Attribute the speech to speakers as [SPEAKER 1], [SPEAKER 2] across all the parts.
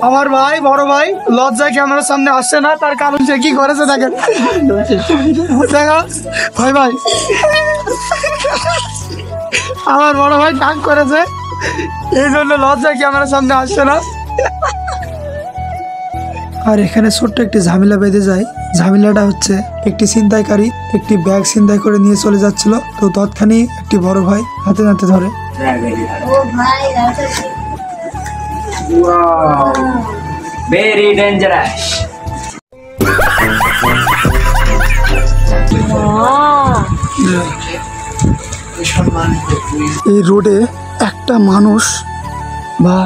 [SPEAKER 1] আমার ভাই বড় ভাই লজ্জায় ক্যামেরার সামনে আসছে না, তার কারণ সে কি করেছে দেখেন। ভাই ভাই আমার বড় ভাই টাক করেছে, এই জন্য লজ্জায় ক্যামেরার সামনে আসছে না। আর এখানে ছোট্ট একটি ঝামেলা বেঁধে যায়। ঝামেলাটা হচ্ছে একটি ছিনতাইকারী একটি ব্যাগ ছিনতাই করে নিয়ে চলে যাচ্ছিল, তো তৎক্ষণাৎ একটি বড় ভাই হাতে নাতে ধরে।
[SPEAKER 2] Very dangerous.
[SPEAKER 1] এই রোডে একটা মানুষ বা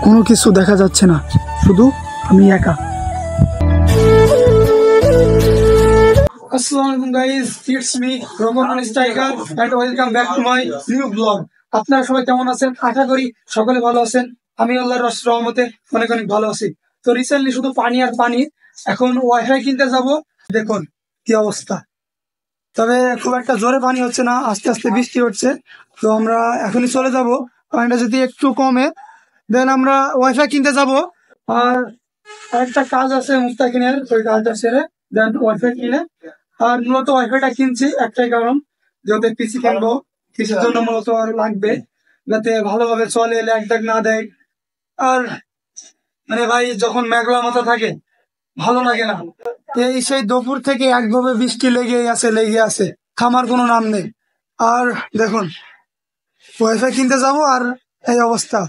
[SPEAKER 1] কোনো কিছু দেখা যাচ্ছে না, শুধু আমি একা। আসসালামু আলাইকুম guys, it's me Roman striker and welcome back to my new blog. আপনারা সবাই কেমন আছেন? আশা করি সকলে ভালো আছেন। আমি আল্লাহর রহমতে অনেক অনেক ভালো আছি। তো রিসেন্টলি শুধু পানি আর পানি, এখন ওয়াইফাই কিনতে যাব, দেখুন কি অবস্থা। তবে খুব একটা জোরে পানি হচ্ছে না, আস্তে আস্তে বৃষ্টি হচ্ছে। তো আমরা এখনই চলে যাব, পানিটা যদি একটু কমে দেন আমরা ওয়াইফাই কিনতে যাব। আর একটা কাজ আছে মুস্তাকিনের, ওই কাজটা সেরে দেন ওয়াইফাই কিনে। আর মূলত ওয়াইফাইটা কিনছি একটাই কারণ, যাতে পিসি কিনবো, পিসির জন্য মূলত আর লাগবে, যাতে ভালোভাবে চলে, ল্যাগ ট্যাগ না দেয়। আর মানে ভাই যখন মেঘলা মাথা থাকে ভালো লাগে না। এই সেই দুপুর থেকে একভাবে বৃষ্টি লেগে আছে, থামার কোনো নাম নেই। আর দেখুন ওয়াইফাই কিনতে যাব আর এই অবস্থা,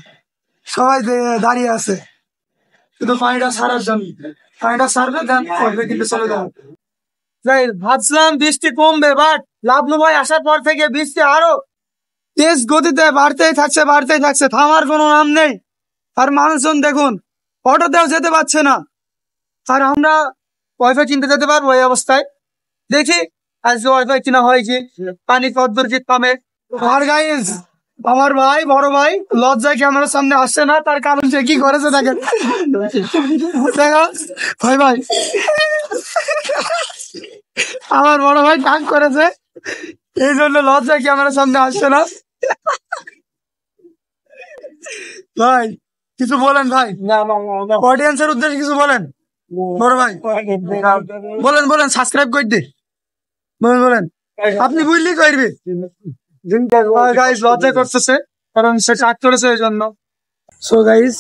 [SPEAKER 1] সবাই দাঁড়িয়ে আছে শুধু পানিটা ছাড়ার জন্য। পানিটা ছাড়বে দেন ওয়াইফাই কিনতে চলে যাবো। যাই ভাবছিলাম বৃষ্টি কমবে, বাট লাভলু ভাই আসার পর থেকে বৃষ্টি আরো তেজ গতিতে বাড়তেই থাকছে, থামার কোনো নাম নেই। আর মানুষজন দেখুন অটোতেও যেতে পারছে না, আর আমরা ওয়াইফাই কিনতে যেতে পারবো এই অবস্থায়। দেখি আজকে ওয়াইফাই কিনা হয়েছে, পানি কদ্দুর কি কমে। আর গাইস আমার ভাই বড় ভাই লজ্জায় ক্যামেরার সামনে আসছে না, তার কারণ সে কি করেছে দেখেন। ভাই ভাই আমার বড় ভাই টাক করেছে, এই জন্য লজ্জায় ক্যামেরার সামনে আসছে না। ভাই কিছু বলেন ভাই, অডিয়েন্সের উদ্দেশ্যে কিছু বলেন বড় ভাই। বলেন সাবস্ক্রাইব করে দে, বলেন আপনি বুঝলি করবে। গাইস লজ্জা করতেছে কারণ সে টাক করেছে এই জন্য। সো গাইস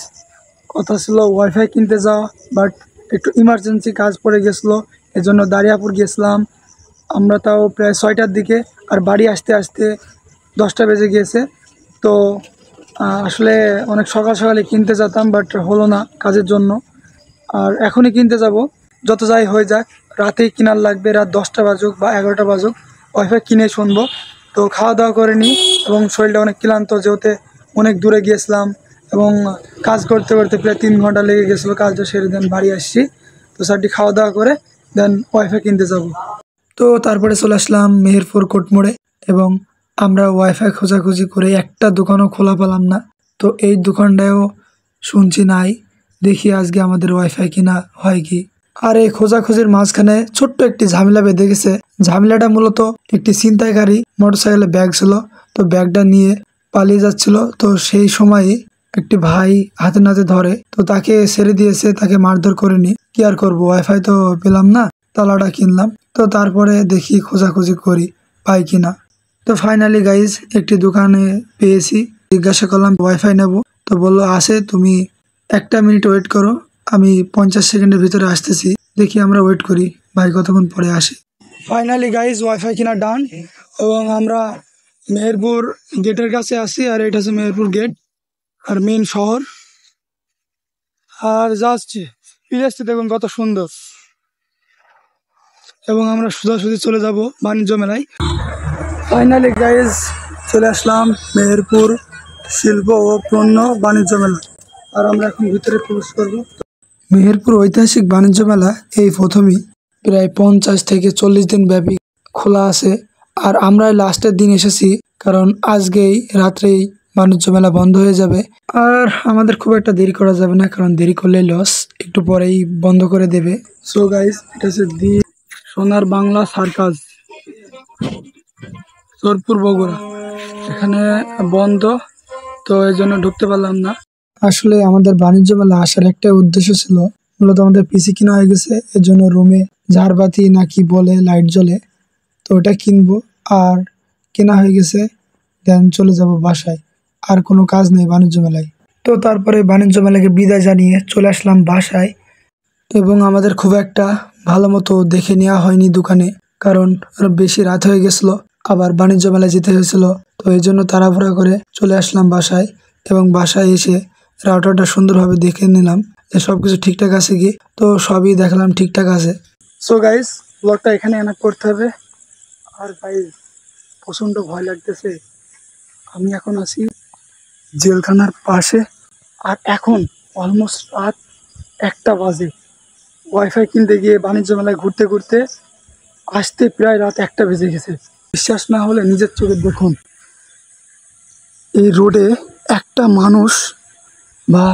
[SPEAKER 1] কথা ছিল ওয়াইফাই কিনতে যাওয়া, বাট একটু ইমার্জেন্সি কাজ পড়ে গেছিলো, এজন্য দারিয়াপুর গেছিলাম আমরা, তাও প্রায় 6টার দিকে। আর বাড়ি আসতে আসতে 10টা বেজে গিয়েছে। তো আসলে অনেক সকাল সকালে কিনতে যেতাম, বাট হলো না কাজের জন্য। আর এখনই কিনতে যাব, যত যাই হয়ে যাক, রাতেই কেনার লাগবে, রাত 10টা বাজুক বা 11টা বাজুক, ওয়াইফাই কিনে শুনবো। তো খাওয়া দাওয়া করে নিই, এবং শরীরটা অনেক ক্লান্ত, যেহেতু অনেক দূরে গিয়েছিলাম এবং কাজ করতে করতে প্রায় 3 ঘন্টা লেগে গেছিলো, কাজটা সেরে দেন বাড়ি আসছি। তো স্যারটি খাওয়া দাওয়া করে দেন ওয়াইফাই কিনতে যাব। তো তারপরে চলে আসলাম মেহেরপুর কোর্ট মোড়ে, এবং আমরা ওয়াইফাই খোঁজাখুঁজি করে একটা দোকানও খোলা পেলাম না। তো এই দোকানটাও শুনছি নাই, দেখি আজকে আমাদের ওয়াইফাই কিনা হয় কি। আর এই খোঁজাখুঁজির মাঝখানে ছোট্ট একটি ঝামেলা বেঁধে গেছে। ঝামেলাটা মূলত একটি ছিনতাইকারী মোটরসাইকেলে ব্যাগ ছিল, তো ব্যাগটা নিয়ে পালিয়ে যাচ্ছিল। তো সেই সময় একটি ভাই হাতে নাতে ধরে, তো তাকে ছেড়ে দিয়েছে, তাকে মারধর করেনি। কি আর করবো, ওয়াইফাই তো পেলাম না, তালাটা কিনলাম। তো তারপরে দেখি খোঁজাখুঁজি করি পাই কিনা। তো ফাইনালি গাইজ একটি দোকানে পেয়েছি, জিজ্ঞাসা করলাম ওয়াইফাই নেব, তো বললো আছে, তুমি 1 মিনিট ওয়েট করো, আমি 50 সেকেন্ডের ভিতরে আসতেছি। দেখি আমরা ওয়েট করি, ভাই কতক্ষণ পরে আসে। ফাইনালি গাইজ ওয়াইফাই কিনা ডান, এবং আমরা মেহেরপুর গেটের কাছে আসি। আর এটা হচ্ছে মেহেরপুর গেট আর মেন শহর। আর জাস্ট প্লেসটি দেখুন কত সুন্দর, এবং আমরা সোজাসুজি চলে যাব বাণিজ্য মেলায়। ফাইনালি গাইজ চলে আসলাম মেহেরপুর শিল্প ও পণ্য বাণিজ্য মেলা, আর আমরা এখন ভিতরে প্রবেশ করব। মেহেরপুর ঐতিহাসিক বাণিজ্য মেলা এই প্রথমই, প্রায় 50 থেকে 40 দিন ব্যাপী খোলা আছে। আর আমরা লাস্টের দিন এসেছি, কারণ আজকেই রাত্রেই বাণিজ্য মেলা বন্ধ হয়ে যাবে। আর আমাদের খুব একটা দেরি করা যাবে না, কারণ দেরি করলে লস, একটু পরেই বন্ধ করে দেবে। সো গাইজ এটা হচ্ছে দি সোনার বাংলা সার্কাস, সোরপুর বগুড়া। এখানে বন্ধ, তো এই জন্য ঢুকতে পারলাম না। আসলে আমাদের বাণিজ্য মেলা আসার একটা উদ্দেশ্য ছিল, মূলত আমাদের পিসি কিনা হয়ে গেছে, এর জন্য রুমে ঝাড়বাতি না কি বলে লাইট জ্বলে, তো ওটা কিনবো। আর কেনা হয়ে গেছে, দেন চলে যাব বাসায়। আর কোনো কাজ নেই বাণিজ্য মেলায়। তো তারপরে বাণিজ্য মেলাকে বিদায় জানিয়ে চলে আসলাম বাসায়। এবং আমাদের খুব একটা ভালো মতো দেখে নেওয়া হয়নি দোকানে, কারণ বেশি রাত হয়ে গেছিলো, আবার বাণিজ্য মেলায় যেতে হয়েছিল। তো এই জন্য তাড়াহুড়া করে চলে আসলাম বাসায়। এবং বাসায় এসে রাউটারটা সুন্দরভাবে দেখে নিলাম যে সবকিছু ঠিকঠাক আছে কি। তো সবই দেখলাম ঠিকঠাক আছে। সো গাইস, ব্লগটা এখানে এনাক করতে হবে। আর ভাই প্রচণ্ড ভয় লাগতেছে। আমি এখন আছি জেলখানার পাশে, আর এখন অলমোস্ট রাত 1টা বাজে। ওয়াইফাই কিনতে গিয়ে বাণিজ্য মেলায় ঘুরতে ঘুরতে আসতে প্রায় রাত 1টা বেজে গেছে। বিশ্বাস না হলে নিজের চোখে দেখুন, এই রোডে একটা মানুষ বা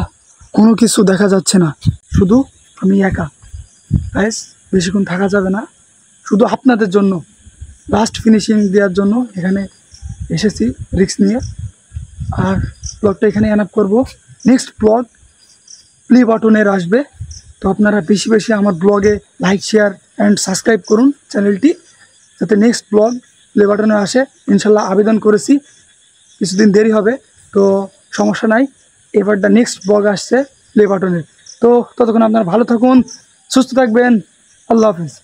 [SPEAKER 1] কোনো কিছু দেখা যাচ্ছে না, শুধু আমি একা। গাইস, বেশিক্ষণ থাকা যাবে না, শুধু আপনাদের জন্য লাস্ট ফিনিশিং দেওয়ার জন্য এখানে এসেছি রিস্ক নিয়ে। আর ব্লগটা এখানে এনাপ করব। নেক্সট ব্লগ প্লে বাটনের আসবে, তো আপনারা বেশি বেশি আমার ব্লগে লাইক, শেয়ার অ্যান্ড সাবস্ক্রাইব করুন চ্যানেলটি, যাতে নেক্সট ব্লগ প্লে বাটনে আসে। ইনশাল্লাহ আবেদন করেছি, কিছুদিন দেরি হবে, তো সমস্যা নাই। এবার নেক্সট ব্লগ আসছে প্লে বাটনের। তো ততক্ষণ আপনারা ভালো থাকুন, সুস্থ থাকবেন। আল্লাহ হাফিজ।